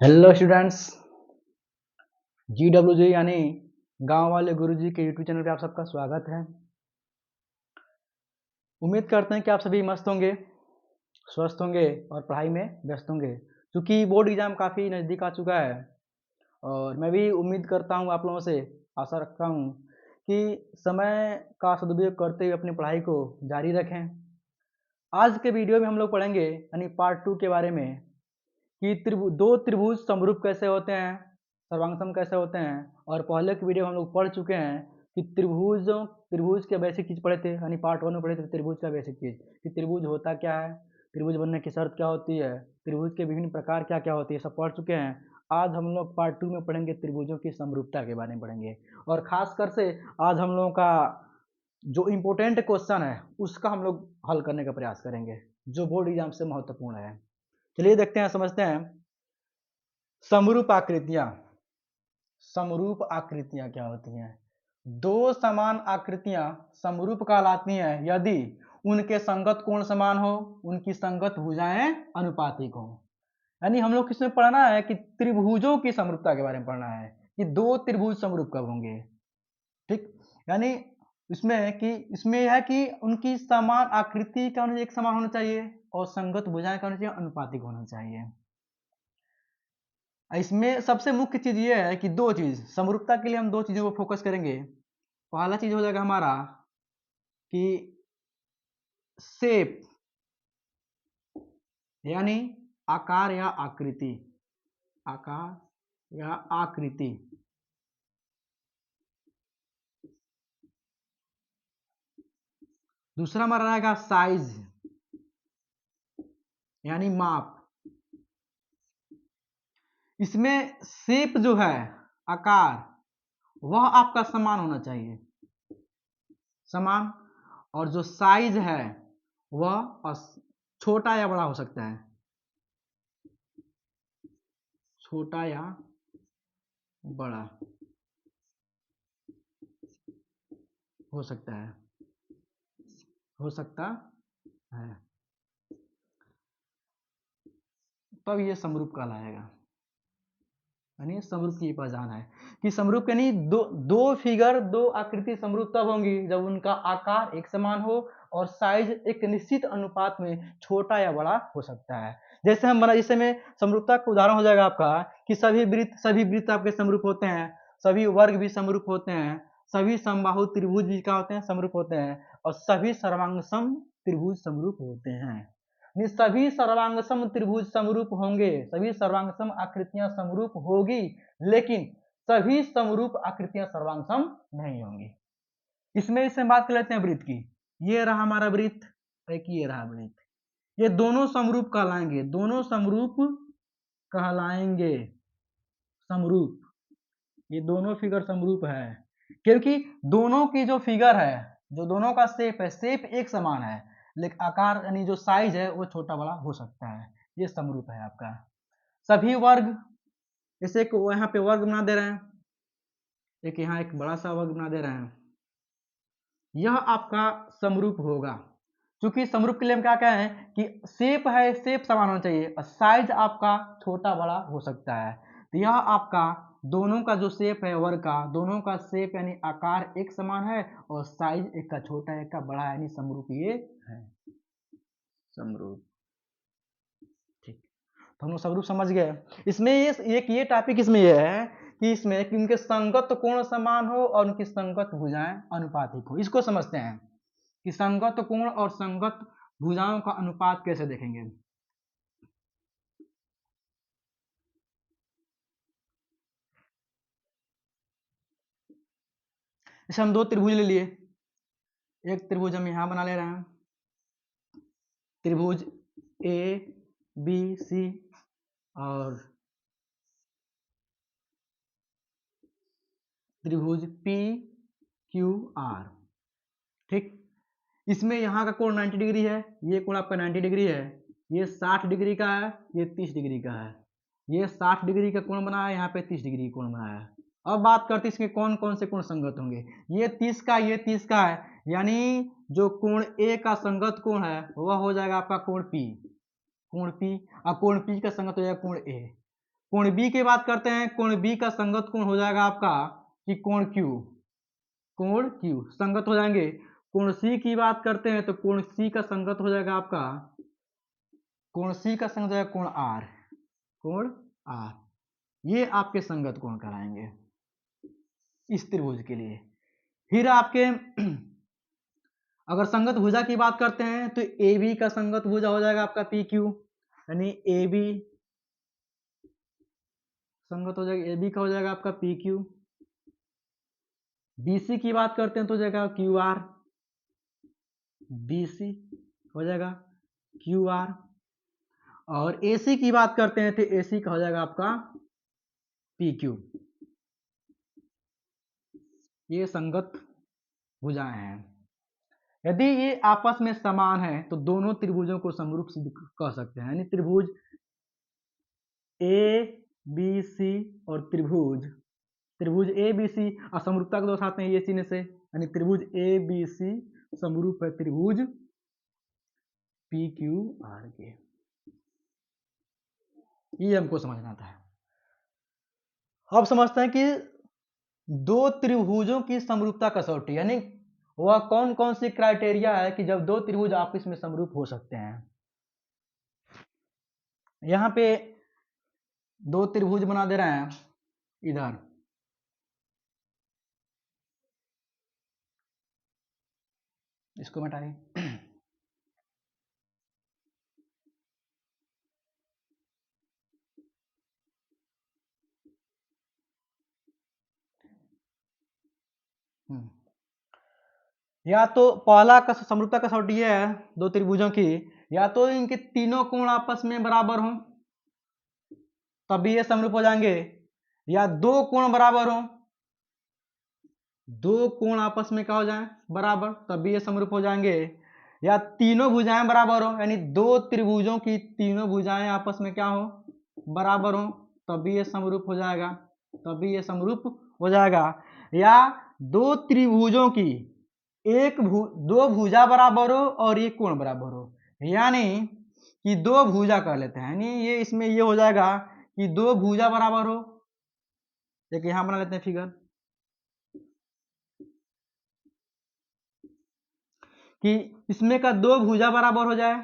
Hello students. GWG यानी गांव वाले गुरुजी के यूट्यूब चैनल पे आप सबका स्वागत है। उम्मीद करते हैं कि आप सभी मस्त होंगे, स्वस्थ होंगे और पढ़ाई में व्यस्त होंगे। क्योंकि बोर्ड एग्जाम काफ़ी नज़दीक आ चुका है और मैं भी उम्मीद करता हूँ, आप लोगों से आशा रखता हूँ कि समय का सदुपयोग करते हुए अपनी पढ़ाई को जारी रखें। आज के वीडियो में हम लोग पढ़ेंगे यानी पार्ट 2 के बारे में कि दो त्रिभुज समरूप कैसे होते हैं, सर्वांगसम कैसे होते हैं। और पहले की वीडियो हम लोग पढ़ चुके हैं कि त्रिभुज के बेसिक चीज़ पढ़े थे, यानी पार्ट 1 में पढ़े थे त्रिभुज का बेसिक चीज़ कि त्रिभुज होता क्या है, त्रिभुज बनने की शर्त क्या होती है, त्रिभुज के विभिन्न प्रकार क्या क्या होती है, सब पढ़ चुके हैं। आज हम लोग पार्ट 2 में पढ़ेंगे, त्रिभुजों की समरूपता के बारे में पढ़ेंगे। और खासकर से आज हम लोगों का जो इम्पोर्टेंट क्वेश्चन है उसका हम लोग हल करने का प्रयास करेंगे, जो बोर्ड एग्जाम से महत्वपूर्ण है। चलिए देखते हैं, समझते हैं। समरूप आकृतियां। समरूप आकृतियां क्या होती हैं? दो समान आकृतियां समरूप कहलाती हैं यदि उनके संगत कोण समान हो, उनकी संगत भुजाएं अनुपातिक हो। यानी हम लोग किसमें पढ़ना है कि त्रिभुजों की समरूपता के बारे में पढ़ना है कि दो त्रिभुज समरूप कब होंगे। ठीक, यानी इसमें यह है कि उनकी समान आकृति का एक समान होना चाहिए और संगत भुजाएं का होना चाहिए, अनुपातिक होना चाहिए। इसमें सबसे मुख्य चीज ये है कि दो चीज समरूपता के लिए हम दो चीजों को फोकस करेंगे। पहला चीज हो जाएगा हमारा कि शेप यानी आकार या आकृति, आकार या आकृति। दूसरा हमारा रहेगा साइज यानी माप। इसमें शेप जो है, आकार, वह आपका समान होना चाहिए, समान। और जो साइज है वह छोटा या बड़ा हो सकता है, छोटा या बड़ा हो सकता है, हो सकता है। तब ये समरूप कहलाएगा। यानी समरूप की पहचान है कि समरूप यानी दो आकृति समरूप तब होंगी जब उनका आकार एक समान हो और साइज एक निश्चित अनुपात में छोटा या बड़ा हो सकता है। जैसे हम बना, जैसे में समरूपता का उदाहरण हो जाएगा आपका कि सभी वृत्त आपके समरूप होते हैं, सभी वर्ग भी समरूप होते हैं, सभी समबाहु त्रिभुज भी क्या होते हैं, समरूप होते हैं, और सभी सर्वांगसम त्रिभुज समरूप होते हैं। सभी सर्वांगसम त्रिभुज समरूप होंगे, सभी सर्वांगसम आकृतियां समरूप होगी, लेकिन सभी समरूप आकृतियां सर्वांगसम नहीं होंगी। इसमें बात कर लेते हैं वृत्त की। ये रहा हमारा वृत्त, एक ये रहा वृत्त, ये दोनों समरूप कहलाएंगे, दोनों समरूप कहलाएंगे, समरूप। ये दोनों फिगर समरूप है क्योंकि दोनों की जो फिगर है, जो दोनों का शेप है, शेप एक समान है, लेकिन आकार यानी जो साइज है वो छोटा बड़ा हो सकता है। ये समरूप है आपका। सभी वर्ग, जैसे एक यहाँ पे वर्ग बना दे रहे हैं, एक यहाँ एक बड़ा सा वर्ग बना दे रहे हैं, यह आपका समरूप होगा। क्योंकि समरूप के लिए हम क्या कहें कि शेप है, शेप समान होना चाहिए और साइज आपका छोटा बड़ा हो सकता है। तो यह आपका दोनों का जो शेप है वर्ग का, दोनों का शेप यानी आकार एक समान है और साइज एक का छोटा है, एक का बड़ा है, यानी समरूप ये है, समरूप। ठीक, तो हम लोग समरूप समझ गए। इसमें ये टॉपिक इसमें ये है कि इसमें कि उनके संगत कोण समान हो और उनकी संगत भुजाएं अनुपातिक हो। इसको समझते हैं कि संगत कोण और संगत भुजाओं का अनुपात कैसे देखेंगे। जैसे हम दो त्रिभुज ले लिए, एक त्रिभुज हम यहां बना ले रहे हैं, त्रिभुज ए बी सी और त्रिभुज पी क्यू आर। ठीक, इसमें यहाँ का कोण 90 डिग्री है, ये कोण आपका 90 डिग्री है, ये 60 डिग्री का है, ये 30 डिग्री का है, ये 60 डिग्री का कोण बना है, यहाँ पे 30 डिग्री कोण बना है। अब बात करते हैं इसमें कौन कौन से कोण संगत होंगे। ये 30 का, ये 30 का है, यानी जो कोण ए का संगत कोण है वह हो जाएगा आपका कोण पी, कोण पी, और कोण पी का संगत हो जाएगा कोण ए। कोण बी की बात करते हैं, कोण बी का संगत कोण हो जाएगा आपका कि कोण क्यू, कोण क्यू संगत हो जाएंगे। कोण सी की बात करते हैं तो कोण सी का संगत हो जाएगा आपका, कोण सी का संगत हो जाएगा कोण आर, कोण आर। ये आपके संगत कोण कराएंगे इस त्रिभुज के लिए। फिर आपके अगर संगत भुजा की बात करते हैं तो ए बी का संगत भुजा हो जाएगा आपका पी क्यू, यानी ए बी संगत हो जाएगा, ए बी का हो जाएगा आपका पी क्यू। बीसी की बात करते हैं तो हो जाएगा क्यू आर, बीसी हो जाएगा क्यू आर। और एसी की बात करते हैं तो एसी का हो जाएगा आपका पी क्यू। ये संगत भुजाएं हैं। यदि ये आपस में समान है तो दोनों त्रिभुजों को समरूप सिद्ध कह सकते हैं, यानी त्रिभुज ए बी सी और त्रिभुज ए बी सी असमरूपता को दर्शाते हैं ये चिन्ह से, यानी त्रिभुज ए बी सी समरूप है त्रिभुज पी क्यू आर के। ये हमको समझना था। अब समझते हैं कि दो त्रिभुजों की समरूपता कसौटी, यानी वह कौन कौन सी क्राइटेरिया है कि जब दो त्रिभुज आपस में समरूप हो सकते हैं। यहां पे दो त्रिभुज बना दे रहे हैं इधर, इसको मिटाइए। या तो पहला का समरूपता कसौटी है दो त्रिभुजों की, या तो इनके तीनों कोण आपस में बराबर हों तभी ये समरूप हो जाएंगे, या दो कोण बराबर हों, दो कोण आपस में क्या हो जाए बराबर तभी ये समरूप हो जाएंगे, या तीनों भुजाएं बराबर हो, यानी दो त्रिभुजों की तीनों भुजाएं आपस में क्या हो बराबर हो तभी ये समरूप हो जाएगा, तभी ये समरूप हो जाएगा। या दो त्रिभुजों की दो भुजा बराबर हो और एक कोण बराबर हो, यानी कि दो भुजा कर लेते हैं, यानी ये इसमें ये हो जाएगा कि दो भुजा बराबर हो। एक यहां बना लेते हैं फिगर कि इसमें का दो भुजा बराबर हो जाए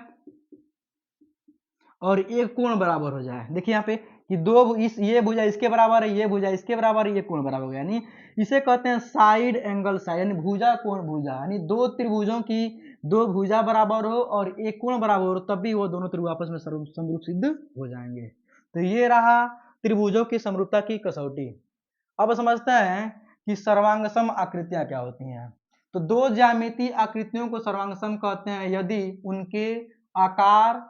और एक कोण बराबर हो जाए। देखिए यहाँ पे कि दो ये भुजा इसके बराबर है, ये भुजा इसके बराबर है, ये कोण बराबर हो गया, यानी इसे कहते हैं साइड एंगल साइड, यानी भुजा कोण भुजा, यानी दो त्रिभुजों की दो भुजा बराबर हो और एक कोण बराबर हो तभी वो दोनों त्रिभुज आपस में समरूप सिद्ध हो जाएंगे। तो ये रहा त्रिभुजों की समरूपता की कसौटी। अब समझते हैं कि सर्वांगसम आकृतियां क्या होती हैं। तो दो ज्यामितीय आकृतियों को सर्वांगसम कहते हैं यदि उनके आकार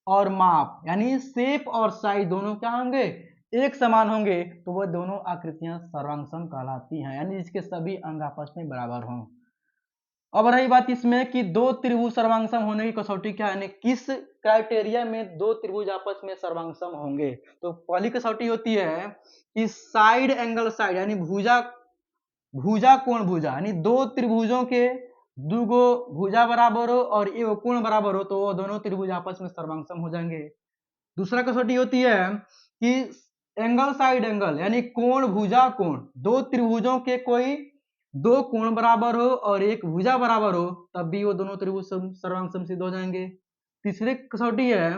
और माप, यानी शेप और साइज दोनों क्या होंगे एक समान होंगे तो वह दोनों आकृतियां सर्वांगसम कहलाती हैं, यानी इसके सभी अंग आपस में बराबर हों। अब रही बात इसमें कि दो त्रिभुज सर्वांगसम होने की कसौटी क्या है, यानी किस क्राइटेरिया में दो त्रिभुज आपस में सर्वांगसम होंगे। तो पहली कसौटी होती है कि साइड एंगल साइड, यानी भुजा कोण भुजा, यानी दो त्रिभुजों के दुगो भुजा बराबर हो और एक कोण बराबर हो तो वो दोनों त्रिभुज आपस में सर्वांगसम हो जाएंगे। दूसरा कसौटी होती है कि एंगल साइड एंगल, यानी कोण भुजा कोण, दो त्रिभुजों के कोई दो कोण बराबर हो और एक भुजा बराबर हो तब भी वो दोनों त्रिभुज सर्वांगसम सिद्ध हो जाएंगे। तीसरी कसौटी है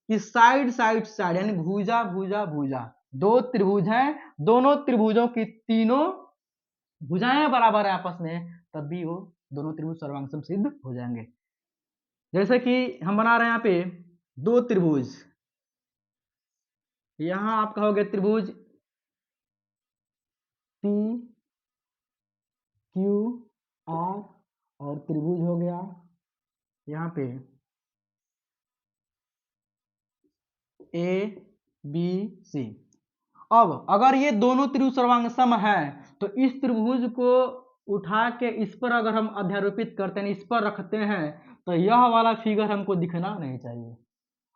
कि साइड साइड साइड, यानी भुजा भुजा भुजा, दो त्रिभुज हैं दोनों त्रिभुजों की तीनों भुजाएं बराबर है आपस में तब भी वो दोनों त्रिभुज सर्वांगसम सिद्ध हो जाएंगे। जैसे कि हम बना रहे हैं यहाँ पे दो त्रिभुज, यहां आप कहोगे त्रिभुज पी क्यू आर और त्रिभुज हो गया यहाँ पे ए बी सी। अब अगर ये दोनों त्रिभुज सर्वांगसम है तो इस त्रिभुज को उठा के इस पर अगर हम अध्यारोपित करते हैं, इस पर रखते हैं तो यह वाला फिगर हमको दिखना नहीं चाहिए।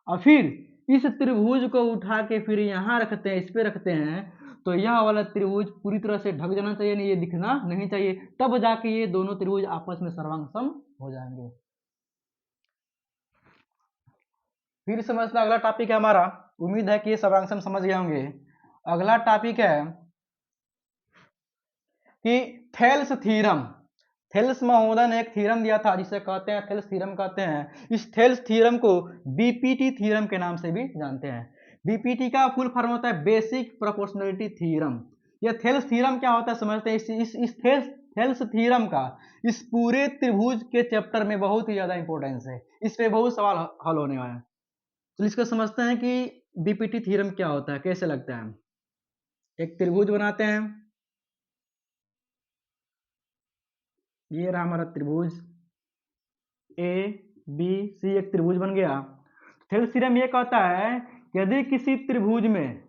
और फिर इस त्रिभुज को उठा के फिर यहाँ रखते हैं, इस पे रखते हैं तो यह वाला त्रिभुज पूरी तरह से ढक जाना चाहिए, नहीं ये दिखना नहीं चाहिए, तब जाके ये दोनों त्रिभुज आपस में सर्वांगसम हो जाएंगे। फिर समझना अगला टॉपिक है हमारा उम्मीद है कि ये सब आंसर समझ गए होंगे। अगला टॉपिक है कि थेल्स थ्योरम। थेल्स महोदय ने एक थ्योरम दिया था जिसे कहते हैं थेल्स थ्योरम कहते हैं। इस थेल्स थ्योरम को बीपीटी थ्योरम के नाम से भी जानते हैं। बीपीटी का फुल फॉर्म होता है बेसिक प्रोपोर्शनलिटी थ्योरम। यह थेल्स थ्योरम क्या होता है समझते हैं। इस थेल्स थ्योरम का इस पूरे त्रिभुज के चैप्टर में बहुत ही ज्यादा इंपॉर्टेंस है। इस पे बहुत सवाल हल होने वाला है। तो इसको समझते हैं कि बीपीटी थ्योरम क्या होता है, कैसे लगता है। एक त्रिभुज बनाते हैं, ये रहा हमारा त्रिभुज ए बी सी, एक त्रिभुज बन गया। थेल्स थ्योरम ये कहता है कि यदि किसी त्रिभुज में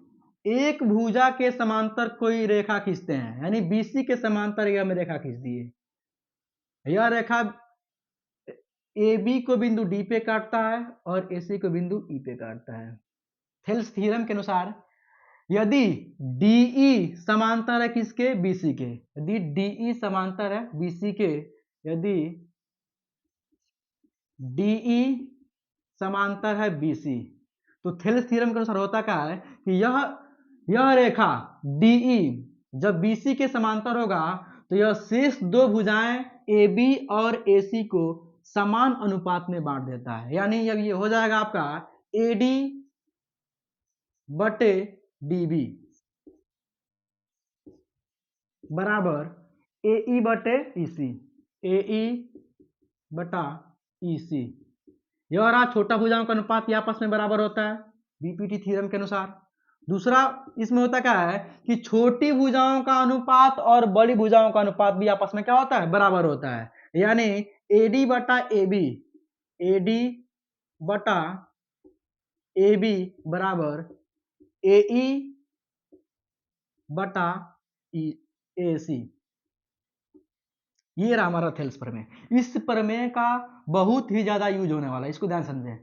एक भुजा के समांतर कोई रेखा खींचते हैं, यानी बीसी के समांतर यह में रेखा खींच दी है। यह रेखा ए बी को बिंदु डी पे काटता है और ए सी को बिंदु ई पे काटता है। थेल्स थ्योरम के अनुसार यदि डीई समांतर है किसके, बीसी के, यदि डीई समांतर है बीसी के, यदि डीई समांतर है बीसी, तो थेल्स थ्योरम के अनुसार होता क्या है कि यह रेखा डीई जब बीसी के समांतर होगा तो यह शेष दो भुजाएं ए बी और ए सी को समान अनुपात में बांट देता है। यानी अब ये हो जाएगा आपका ए डी बटे डी बी बराबर ए ई बटे ई सी, ए ई बटा ई सी। यह रहा छोटा भुजाओं का अनुपात, ये आपस में बराबर होता है बीपीटी थ्योरम के अनुसार। दूसरा इसमें होता क्या है कि छोटी भुजाओं का अनुपात और बड़ी भुजाओं का अनुपात भी आपस में क्या होता है, बराबर होता है। यानी एडी बटा ए बी, एडी बटा ए बी बराबर ए ई बटा ए सी। ये रहा हमारा थेल्स प्रमेय। इस प्रमेय का बहुत ही ज्यादा यूज होने वाला है, इसको ध्यान समझें।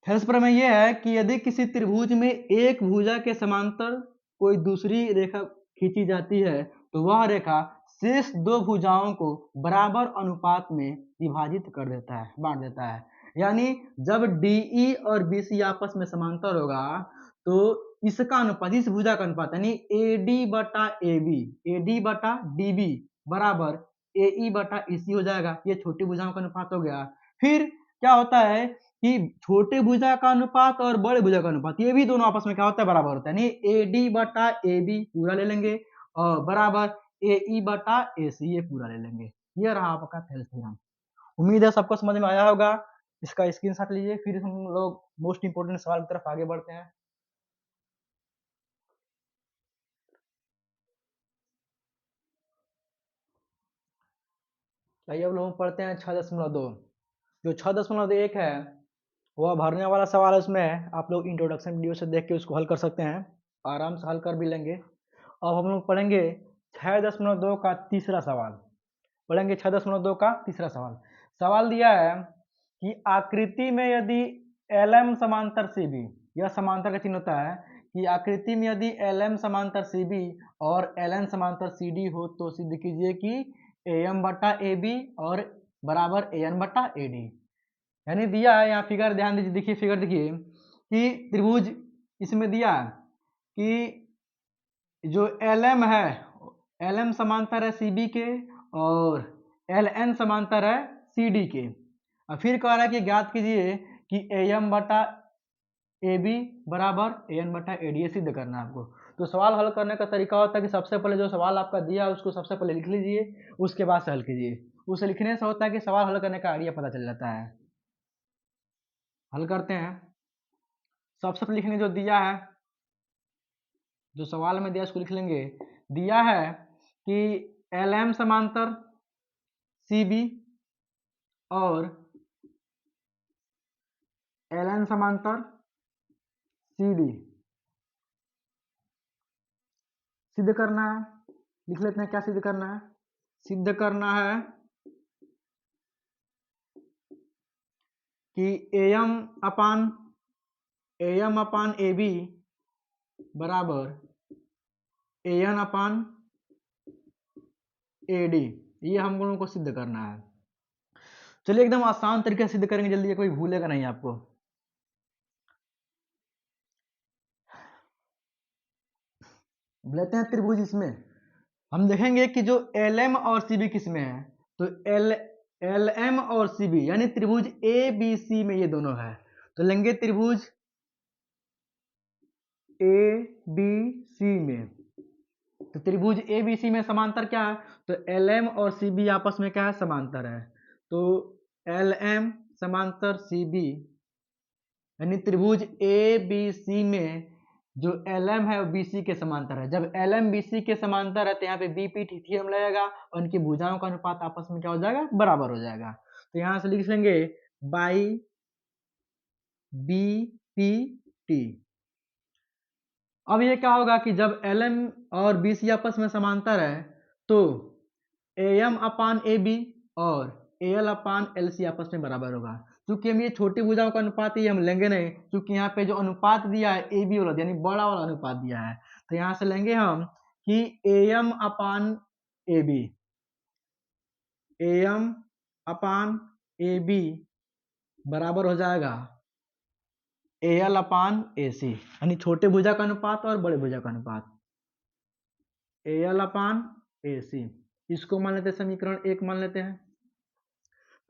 थेल्स प्रमेय यह है कि यदि किसी त्रिभुज में एक भुजा के समांतर कोई दूसरी रेखा खींची जाती है तो वह रेखा शेष दो भुजाओं को बराबर अनुपात में विभाजित कर देता है, बांट देता है। यानी जब डीई और बीसी आपस में समांतर होगा तो इसका अनुपात, इस भुजा का अनुपात यानी एडी बटा ए बी, एडी बटा डी बी बराबर ए ई बटा ई सी हो जाएगा। ये छोटी भुजाओं का अनुपात हो गया। फिर क्या होता है कि छोटे भुजा का अनुपात और बड़े भुजा का अनुपात ये भी दोनों आपस में क्या होता है, बराबर होता है। यानी ए डी बटा ए बी पूरा ले लेंगे और बराबर ए ई बटा ए सी ये पूरा ले लेंगे। ये रहा आपका थेल्स थ्योरम। उम्मीद है सबको समझ में आया होगा। इसका स्क्रीनशॉट लीजिए, फिर हम लोग मोस्ट इंपोर्टेंट सवाल की तरफ आगे बढ़ते हैं। आइए अब लोग पढ़ते हैं 6.2। जो 6.1 है वह भरने वाला सवाल है। उसमें आप लोग इंट्रोडक्शन वीडियो से देख के उसको हल कर सकते हैं, आराम से हल कर भी लेंगे। अब हम लोग पढ़ेंगे 6.2 का तीसरा सवाल। पढ़ेंगे 6.2 का तीसरा सवाल। सवाल दिया है कि आकृति में यदि एल एम समांतर सी बी, यह समांतर का चिन्ह होता है कि आकृति में यदि एल एम समांतर सी बी और एल एन समांतर सी डी हो तो सिद्ध कीजिए कि ए एम बटा ए बी और बराबर ए एन बटा ए डी। यानी दिया है, यहाँ फिगर ध्यान दीजिए, देखिए फिगर देखिए कि त्रिभुज इसमें दिया है कि जो एल एम है, एल एम समांतर है सी बी के और एल एन समांतर है सी डी के। और फिर कह रहा है कि ज्ञात कीजिए कि ए एम बटा ए बी बराबर ए एन बटा ए डी सिद्ध करना है आपको। तो सवाल हल करने का तरीका होता है कि सबसे पहले जो सवाल आपका दिया है उसको सबसे पहले लिख लीजिए, उसके बाद से हल कीजिए। उसे लिखने से होता है कि सवाल हल करने का आइडिया पता चल जाता है। हल करते हैं। सबसे पहले लिखने जो दिया है, जो सवाल में दिया उसको लिख लेंगे। दिया है कि एल एम समांतर सी बी और एल एन समांतर सी डी सिद्ध करना है। लिख लेते हैं क्या सिद्ध करना है। सिद्ध करना है कि A M upon A B बराबर ए एन अपान ए डी, ये हम लोगों को सिद्ध करना है। चलिए एकदम आसान तरीके से सिद्ध करेंगे, जल्दी, कोई भूलेगा नहीं आपको। लेते हैं त्रिभुज इसमें, हम देखेंगे कि जो एल एम और सी बी किस में है, तो एल एम और सी बी यानी त्रिभुज ए बी सी में ये दोनों है। तो लेंगे त्रिभुज ए बी सी में, तो त्रिभुज ए बी सी में समांतर क्या है, तो एल एम और सी बी आपस में क्या है, समांतर है। तो एल एम समांतर सी बी यानी त्रिभुज ए बी सी में जो एल एम है वो बी सी के समांतर है। जब एल एम बी सी के समांतर है तो यहाँ पे बी पी टी थ्योरम लगेगा और इनकी भुजाओं का अनुपात आपस में क्या हो जाएगा, बराबर हो जाएगा। तो यहाँ से लिख लेंगे बाई बी पी टी। अब ये क्या होगा कि जब एल एम और बी सी आपस में समांतर है तो ए एम अपान ए बी और A L upon L C आपस में बराबर होगा। क्योंकि हम ये छोटी भुजाओं का अनुपात ये हम लेंगे नहीं, क्योंकि यहाँ पे जो अनुपात दिया है ए बी वाला यानी बड़ा वाला अनुपात दिया है, तो यहाँ से लेंगे हम कि A M upon A B, A M upon A B बराबर हो जाएगा ए एल अपान ए सी, यानी छोटे भुजा का अनुपात और बड़े भुजा का अनुपात, ए एल अपान ए सी। इसको मान लेते हैं समीकरण 1 मान लेते हैं।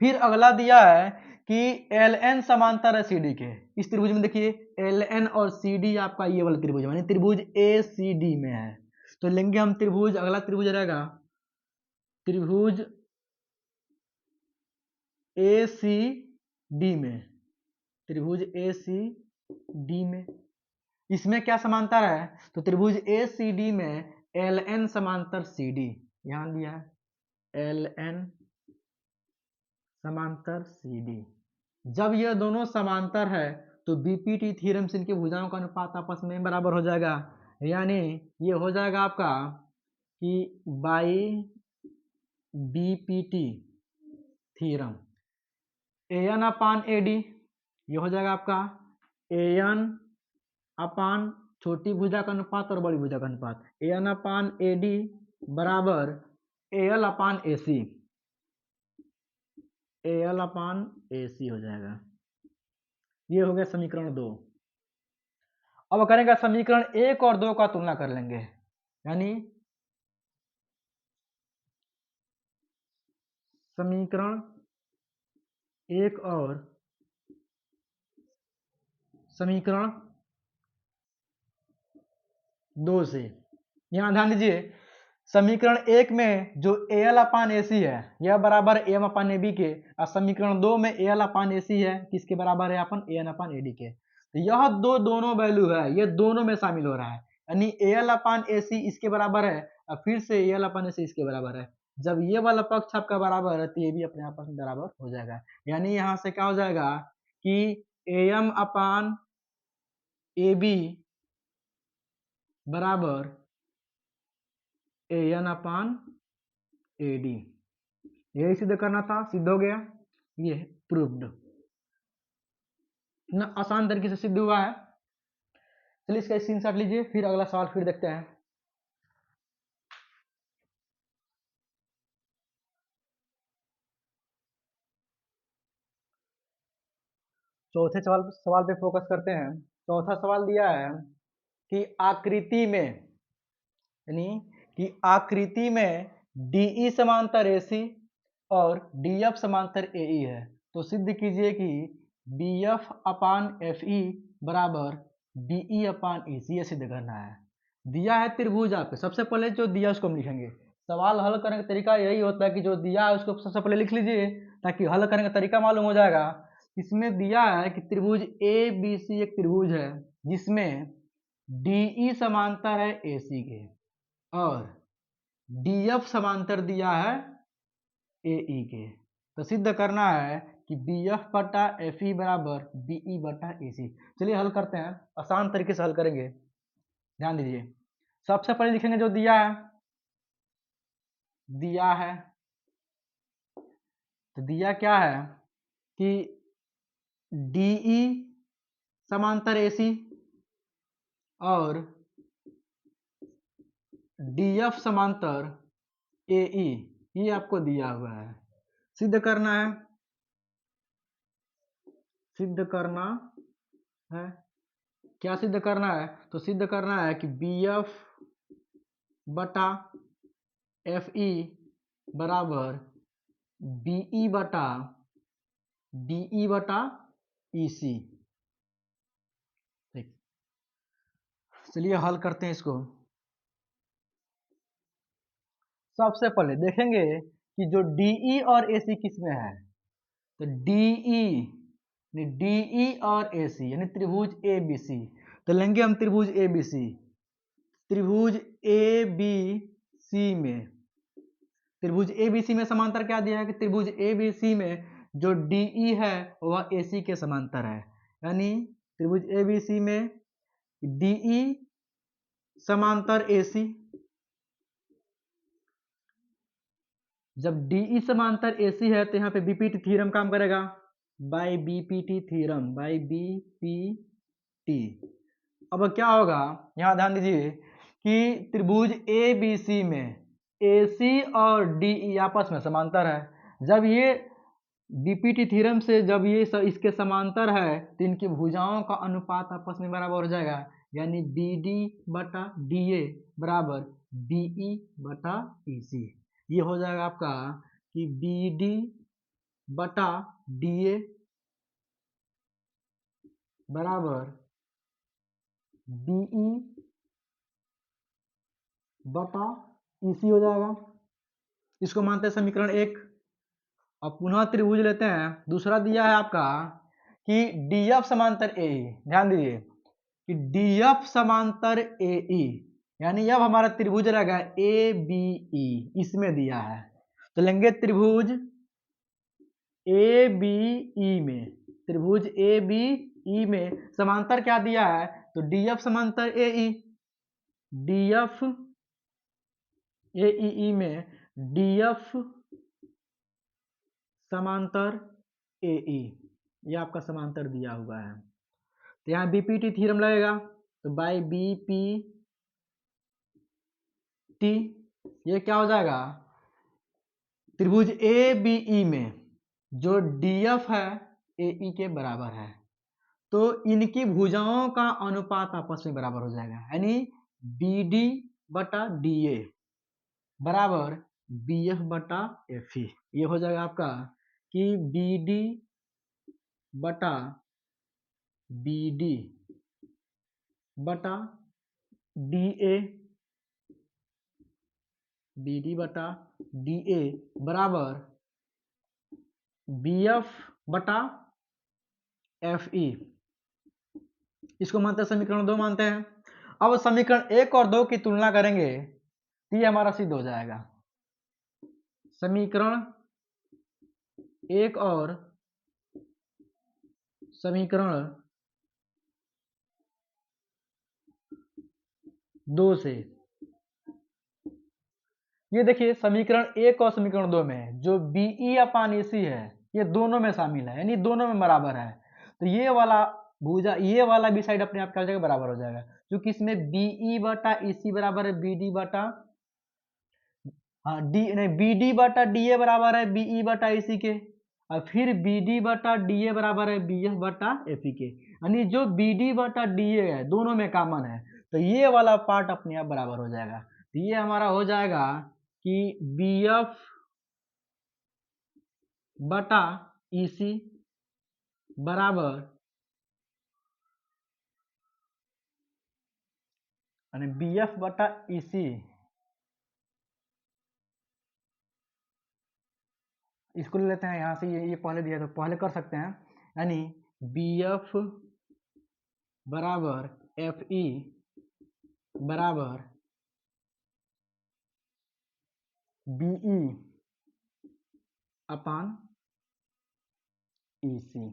फिर अगला दिया है कि एल एन समांतर है सी डी के। इस त्रिभुज में देखिए एल एन और सी डी आपका ये वाला त्रिभुज यानी त्रिभुज ए सी डी में है। तो लेंगे हम त्रिभुज, अगला त्रिभुज रहेगा त्रिभुज ए सी डी में, त्रिभुज ए सी डी में इसमें क्या समांतर है, तो त्रिभुज ए सी डी में एल एन समांतर सी डी, ध्यान दिया है एल एन समांतर सी डी। जब यह दोनों समांतर है तो बीपीटी थ्योरम से इनकी भुजाओं का अनुपात आपस में बराबर हो जाएगा, यानी ये हो जाएगा आपका कि by BPT theorem A N upon A D, ये हो जाएगा आपका ए एन अपान छोटी भुजा का अनुपात और बड़ी भुजा का अनुपात, ए एन अपान ए डी बराबर A L upon A C, A L अपान ए सी हो जाएगा। ये हो गया समीकरण 2। अब करेंगे समीकरण 1 और 2 का तुलना कर लेंगे, यानी समीकरण 1 और समीकरण 2 से। यहां ध्यान दीजिए समीकरण 1 में जो ए एल अपान ए सी है यह बराबर ए एम अपान ए बी के, और समीकरण 2 में ए एल अपान ए सी है किसके बराबर है, अपन ए एन अपान ए डी के। तो यह दोनों वैल्यू है, ये दोनों में शामिल हो रहा है, यानी ए एल अपान ए सी इसके बराबर है और फिर से ए एल अपान ए सी इसके बराबर है। जब ये वाला पक्ष आपका बराबर है तो ये भी अपने आपस में बराबर हो जाएगा, यानी यहाँ से क्या हो जाएगा कि A M upon A B बराबर ए एन अपान ए डी। यही सिद्ध करना था, सिद्ध हो गया, ये प्रूव्ड। इतना आसान तरीके से सिद्ध हुआ है। चलिए इसका स्क्रीनशॉट लीजिए, फिर अगला सवाल फिर देखते हैं। चौथे सवाल पे फोकस करते हैं। चौथा सवाल दिया है कि आकृति में, यानी कि आकृति में डीई समांतर एसी और डीएफ समांतर एई है, तो सिद्ध कीजिए कि बीएफ अपान एफ ई बराबर बीई अपान एसी, ये सिद्ध करना है। दिया है त्रिभुज आपके, सबसे पहले जो दिया उसको हम लिखेंगे। सवाल हल करने का तरीका यही होता है कि जो दिया है उसको सबसे पहले लिख लीजिए ताकि हल करने का तरीका मालूम हो जाएगा। इसमें दिया है कि त्रिभुज ए बी सी एक त्रिभुज है जिसमें डीई समांतर है एसी के और डीएफ समांतर दिया है एई के। तो सिद्ध करना है कि बी एफ बटा एफ ई बराबर बीई बटा ए सी। चलिए हल करते हैं, आसान तरीके से हल करेंगे। ध्यान दीजिए सबसे पहले लिखेंगे जो दिया है, दिया है तो दिया क्या है कि डीई समांतर एसी और डीएफ समांतर एई, ये आपको दिया हुआ है। सिद्ध करना है, सिद्ध करना है, क्या सिद्ध करना है, तो सिद्ध करना है कि बी एफ बटा एफ ई बराबर बीई बटा डीई बटा ईसी। ठीक, चलिए हल करते हैं इसको। सबसे पहले देखेंगे कि जो डीई और एसी किस में है, तो डीई और एसी यानी त्रिभुज ए बी सी। तो लेंगे हम त्रिभुज ए बी सी। त्रिभुज ए बी सी में, त्रिभुज ए बी सी में समांतर क्या दिया है कि त्रिभुज ए बी सी में जो डीई है वह एसी के समांतर है। यानी त्रिभुज ए बी सी में डीई समांतर एसी। जब डीई समांतर एसी है तो यहाँ पे बीपीटी थ्योरम काम करेगा, by BPT theorem, by BPT. अब क्या होगा, यहाँ ध्यान दीजिए कि त्रिभुज ए बी सी में एसी और डीई आपस में समांतर है। जब ये बीपीटी थ्योरम से जब ये इसके समांतर है तो इनकी भुजाओं का अनुपात आपस में बराबर हो जाएगा, यानी बी डी बटा डी ए बराबर बीई बटा ईसी। ये हो जाएगा आपका कि बी डी बटा डी ए बराबर बीई बटा ईसी हो जाएगा। इसको मानते हैं समीकरण 1। अब पुनः त्रिभुज लेते हैं। दूसरा दिया है आपका कि डीएफ समांतर ए। ध्यान दीजिए कि डीएफ समांतर ए ई, यानी अब हमारा त्रिभुज रहेगा ए बी ई, इसमें दिया है। तो लेंगे त्रिभुज ए बी ई में, त्रिभुज ए बी ई में समांतर क्या दिया है, तो डीएफ समांतर ए ई। डीएफ ए ई में डीएफ समांतर ए ई, ये आपका समांतर दिया हुआ है। तो यहाँ बीपीटी थ्योरम लगेगा, तो बाय बीपी टी ये क्या हो जाएगा, त्रिभुज ए बी ई में जो डीएफ है ए ई के बराबर है, तो इनकी भुजाओं का अनुपात आपस में बराबर हो जाएगा, यानी बी डी बटा डी ए बराबर बी एफ बटा एफ ई। ये हो जाएगा आपका कि बी डी बटा बी डी बटा डी ए, बी डी बटा डी ए बराबर बी एफ बटा एफ ई। इसको मानते हैं समीकरण 2 मानते हैं। अब समीकरण 1 और 2 की तुलना करेंगे तो ये हमारा सिद्ध हो जाएगा। समीकरण 1 और समीकरण 2 से, ये देखिए समीकरण 1 और समीकरण 2 में जो बीई अपान एसी है ये दोनों में शामिल है, यानी दोनों में बराबर है। तो ये वाला भुजा, ये वाला भी साइड अपने आप क्या हो जाएगा, बराबर हो जाएगा, क्योंकि इसमें बीई बटा ईसी बराबर है बी डी बटा, हाँ डी नहीं, बी डी बटा डी ए बराबर है बीई बटा ईसी के, और फिर बी डी बटा डी ए बराबर है बी एफ बटा एफ ई के, यानी जो बी डी बटा डी ए है दोनों में कॉमन है, तो ये वाला पार्ट अपने आप बराबर हो जाएगा। तो ये हमारा हो जाएगा कि बी एफ बटा ईसी बराबर, यानी बी एफ बटा ईसी, इसको ले लेते हैं यहाँ से, ये पहले दिया तो पहले कर सकते हैं, यानी बी एफ बराबर एफ ई बराबर बीई अपान ईसी।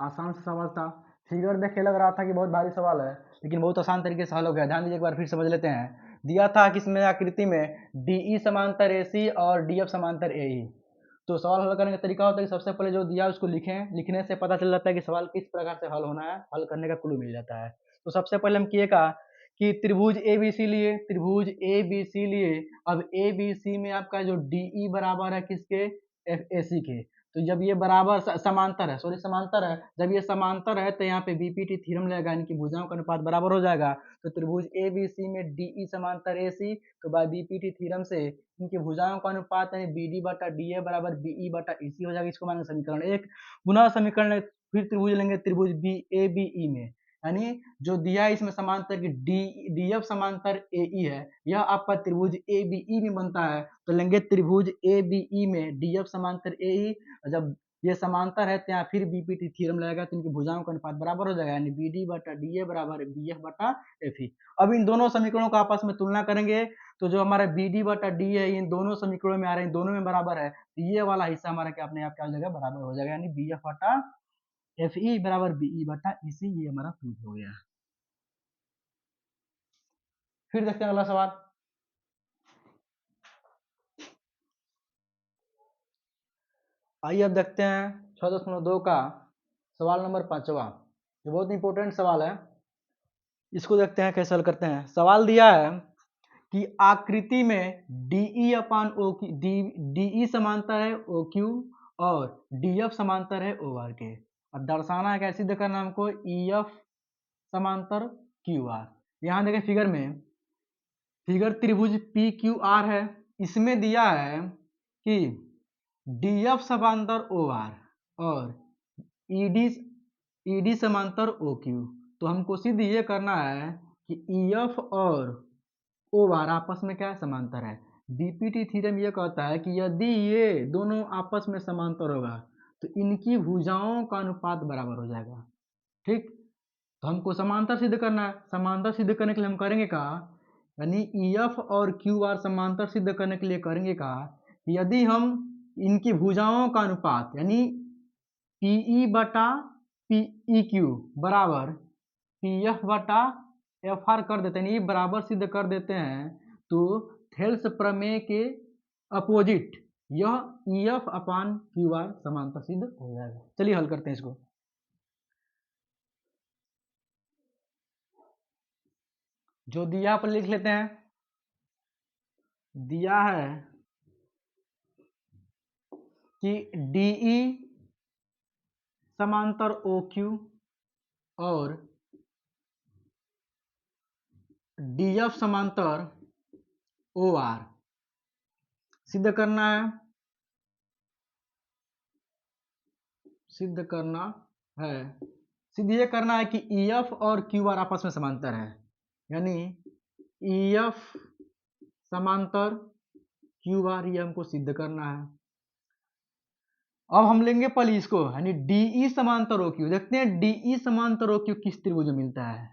आसान सा सवाल था, फिगर देख के लग रहा था कि बहुत भारी सवाल है, लेकिन बहुत आसान तरीके से हल हो गया। ध्यान दीजिए, एक बार फिर समझ लेते हैं। दिया था कि इसमें आकृति में डीई समांतर एसी और डीएफ समांतर एई। तो सवाल हल करने का तरीका होता है कि सबसे पहले जो दिया उसको लिखें, लिखने से पता चल जाता है कि सवाल किस प्रकार से हल होना है, हल करने का क्लू मिल जाता है। तो सबसे पहले हम किएगा कि त्रिभुज ए बी सी लिए, त्रिभुज ए बी सी लिए। अब ए बी सी में आपका जो डीई बराबर है किसके, एफ ए सी के, तो जब ये बराबर समांतर है, सॉरी समांतर है, जब ये समांतर है तो यहाँ पे बीपीटी थ्योरम लगेगा, इनकी भुजाओं का अनुपात बराबर हो जाएगा। तो त्रिभुज एबीसी में डीई समांतर एसी, तो बाय बीपीटी थ्योरम से इनकी भुजाओं का अनुपात यानी बीडी बटा डीए बराबर बीई बटा ईसी हो जाएगा। इसको मानेंगे समीकरण 1। पुनः समीकरण फिर त्रिभुज लेंगे, त्रिभुज बी ए बी ई में, यानी जो दिया है इसमें समांतर की डीएफ समांतर एई है, यह आपका त्रिभुज एबीई में बनता है। तो लेंगे त्रिभुज एबीई में डीएफ समांतर एई, जब ये समांतर है तो यहाँ फिर बीपीटी थ्योरम लगेगा, तो इनकी भुजाओं का अनुपात बराबर हो जाएगा, यानी बीडी बटा डीए बराबर बीएफ बटा एफई। अब इन दोनों समीकरणों का आपस में तुलना करेंगे, तो जो हमारा बीडी बटा डी है इन दोनों समीकरणों में आ रहे हैं, दोनों में बराबर है, तो ये वाला हिस्सा हमारा क्या अपने आप क्या हो जाएगा, बराबर हो जाएगा, यानी बीएफ बटा एफई बराबर बीई बटा ईसी, ये हमारा प्रूफ हो गया। फिर देखते हैं अगला सवाल। आइए अब देखते हैं 6.2 का सवाल नंबर 5वां। ये बहुत इंपॉर्टेंट सवाल है, इसको देखते हैं कैसे हल करते हैं। सवाल दिया है कि आकृति में डीई अपान ओ डीई समांतर है ओ क्यू और डीएफ समांतर है ओ आर के, और दर्शाना है कैसे, सिद्ध करना हमको ईएफ समांतर क्यू आर। यहाँ देखें फिगर में, फिगर त्रिभुज पी क्यू आर है, इसमें दिया है कि डीएफ समांतर ओ आर और ईडी समांतर ओ क्यू। तो हमको सिद्ध ये करना है कि ईएफ और ओ आर आपस में क्या समांतर है। बीपीटी थ्योरम ये कहता है कि यदि ये दोनों आपस में समांतर होगा तो इनकी भुजाओं का अनुपात बराबर हो जाएगा। ठीक, तो हमको समांतर सिद्ध करना है। समांतर सिद्ध करने के लिए हम करेंगे का, यानी ईएफ और क्यू आर समांतर सिद्ध करने के लिए करेंगे का, यदि हम इनकी भुजाओं का अनुपात यानी पीई बटा पीई क्यू बराबर पीएफ बटा एफ आर कर देते हैं, ये बराबर सिद्ध कर देते हैं, तो थेल्स प्रमेय के अपोजिट यह ईएफ अपान क्यू आर समांतर सिद्ध हो जाएगा। चलिए हल करते हैं इसको। जो दिया पर लिख लेते हैं। दिया है कि डीई समांतर ओ क्यू और डीएफ समांतर ओ आर सिद्ध करना है, सिद्ध ये करना है कि ईएफ और क्यू आर आपस में समांतर है, यानी ईएफ समांतर क्यू आर, ये हमको सिद्ध करना है। अब हम लेंगे पहले इसको, यानी डीई समांतर ओ क्यू। देखते हैं डीई समांतर ओ क्यू किस त्रिभुज में मिलता है,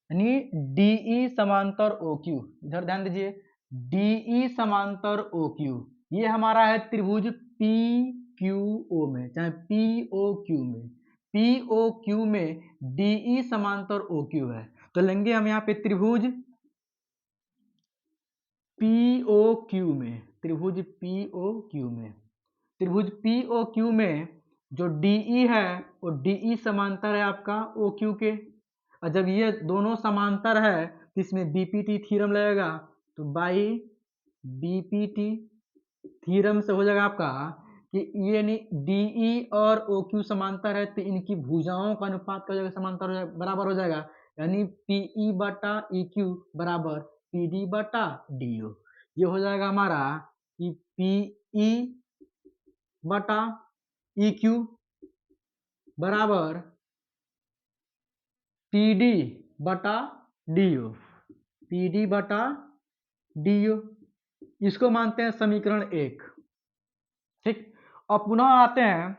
यानी डीई समांतर ओ क्यू, इधर ध्यान दीजिए, डीई समांतर ओ क्यू ये हमारा है त्रिभुज पी क्यू ओ में, चाहे पी ओ क्यू में, पी ओ क्यू में डीई समांतर ओ क्यू है। तो लेंगे हम यहाँ पे त्रिभुज पी ओ क्यू में, त्रिभुज पी ओ क्यू में, त्रिभुज पी ओ क्यू में जो डीई है वो डीई समांतर है आपका ओ क्यू के, और जब ये दोनों समांतर है तो इसमें बीपीटी थ्योरम लगेगा, तो बाई बीपीटी थ्योरम से हो जाएगा आपका कि ये डीई और ओ क्यू समांतर है, तो इनकी भुजाओं का अनुपात का जगह समांतर हो जाएगा, बराबर हो जाएगा, यानी पीई बटा ई क्यू बराबर पीडी बटा डीओ। ये हो जाएगा हमारा कि पीई बटा ई क्यू बराबर पीडी बटा डीओ, पीडी बटा डीओ, इसको मानते हैं समीकरण 1। ठीक, अब पुनः आते हैं,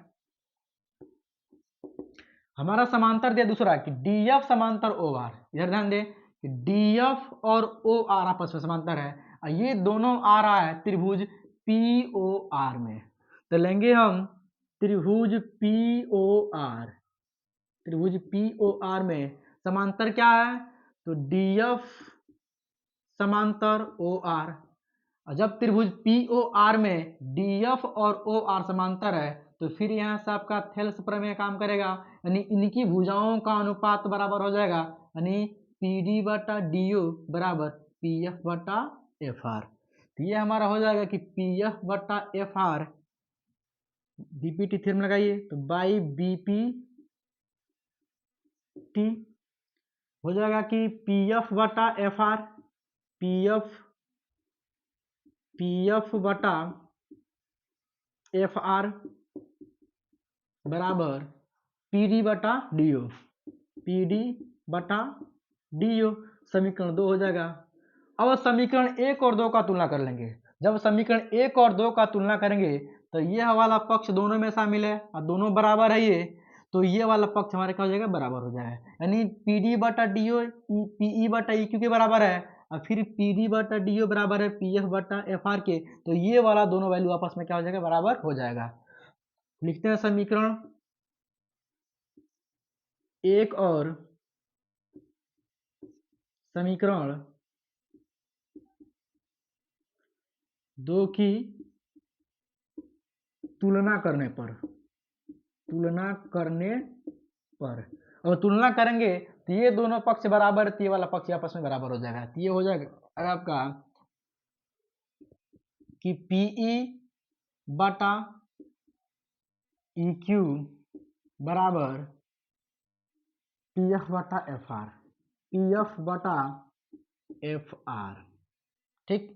हमारा समांतर दिया दूसरा कि डीएफ समांतर ओ आर, इधर ध्यान दें कि डीएफ और ओ आर आपस में समांतर है, और ये दोनों आ रहा है त्रिभुज पी ओ आर में। तो लेंगे हम त्रिभुज पी ओ आर, त्रिभुज पी ओ आर में समांतर क्या है, तो डीएफ समांतर ओ आर, और जब त्रिभुज पी ओ आर में डीएफ और ओ आर समांतर है तो फिर यहाँ से आपका थेल्स प्रमेय काम करेगा, यानी इनकी भुजाओं का अनुपात बराबर हो जाएगा, यानी पीडी बटा डीओ बराबर पीएफ बटा एफ आर। तो ये हमारा हो जाएगा कि पीएफ बटा एफ आर बीपीटी थ्योरम लगाइए तो बाई बीपीटी हो जाएगा कि पीएफ बटा एफ आर, पीएफ बटा एफ आर बराबर पीडी बटा डीओ, पीडी बटा डीओ। समीकरण 2 हो जाएगा। अब समीकरण 1 और 2 का तुलना कर लेंगे। जब समीकरण 1 और 2 का तुलना करेंगे तो ये वाला पक्ष दोनों में शामिल है और दोनों बराबर है ये, तो ये वाला पक्ष हमारे क्या हो जाएगा, बराबर हो जाएगा। यानी पीडी बटा डीओ पीई बटा ईक्यू के बराबर है और फिर पीडी बटा डीओ बराबर है पीएफ बटा एफआर के, तो ये वाला दोनों वैल्यू आपस में क्या हो जाएगा, बराबर हो जाएगा। लिखते हैं समीकरण 1 और समीकरण 2 की तुलना करने पर और तुलना करेंगे तो ये दोनों पक्ष बराबर, ये वाला पक्ष आपस में बराबर हो जाएगा। तो ये हो जाएगा आपका कि पीई बटा EQ बराबर पीएफ बटा एफआर, पीएफ बटा एफआर। ठीक,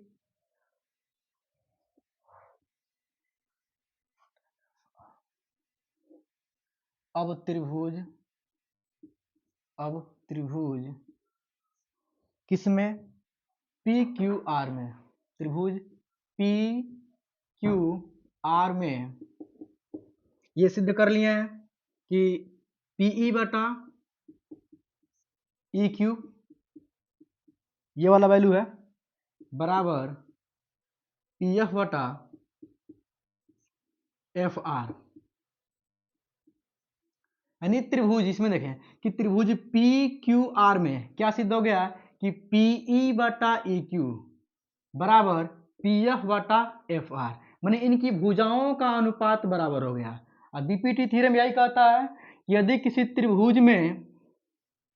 अब त्रिभुज किसमें, PQR में, त्रिभुज PQR में ये सिद्ध कर लिए हैं कि PE बटा EQ ये वाला वैल्यू है बराबर PF बटा FR। यानी त्रिभुज, इसमें देखें कि त्रिभुज PQR में क्या सिद्ध हो गया कि PE बटा EQ बराबर PF बटा FR, माने इनकी भुजाओं का अनुपात बराबर हो गया। और बीपीटी थ्योरम यही कहता है कि यदि किसी त्रिभुज में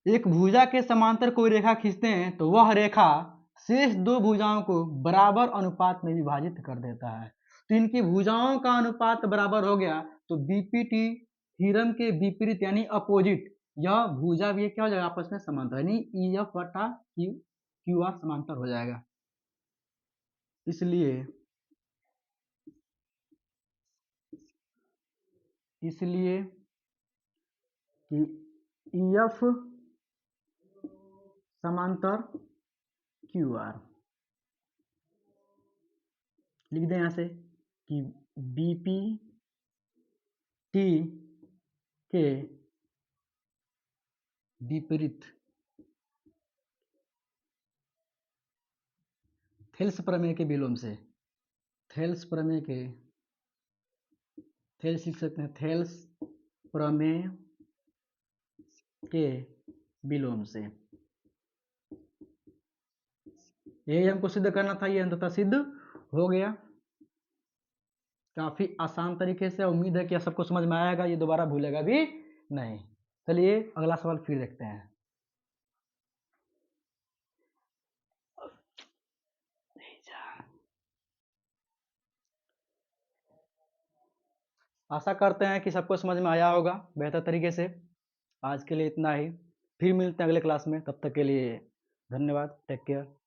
एक भुजा के समांतर कोई रेखा खींचते हैं तो वह रेखा शेष दो भुजाओं को बराबर अनुपात में विभाजित कर देता है। तो इनकी भुजाओं का अनुपात बराबर हो गया, तो बीपीटी थ्योरम के विपरीत यानी अपोजिट यह भुजा भी क्या हो जाएगा, आपस में समांतर, यानी EF बटा QR समांतर हो जाएगा। इसलिए कि EF समांतर QR लिख दें यहां से कि बीपीटी के विपरीत थेल्स प्रमेय के विलोम से, थेल्स प्रमेय के, थेल्स लिख सकते हैं, थेल्स प्रमेय के विलोम से यही हमको सिद्ध करना था। ये अंततः सिद्ध हो गया काफी आसान तरीके से। उम्मीद है कि सबको समझ में आएगा, ये दोबारा भूलेगा भी नहीं। चलिए अगला सवाल फिर देखते हैं। आशा करते हैं कि सबको समझ में आया होगा बेहतर तरीके से। आज के लिए इतना ही, फिर मिलते हैं अगले क्लास में। तब तक के लिए धन्यवाद, टेक केयर।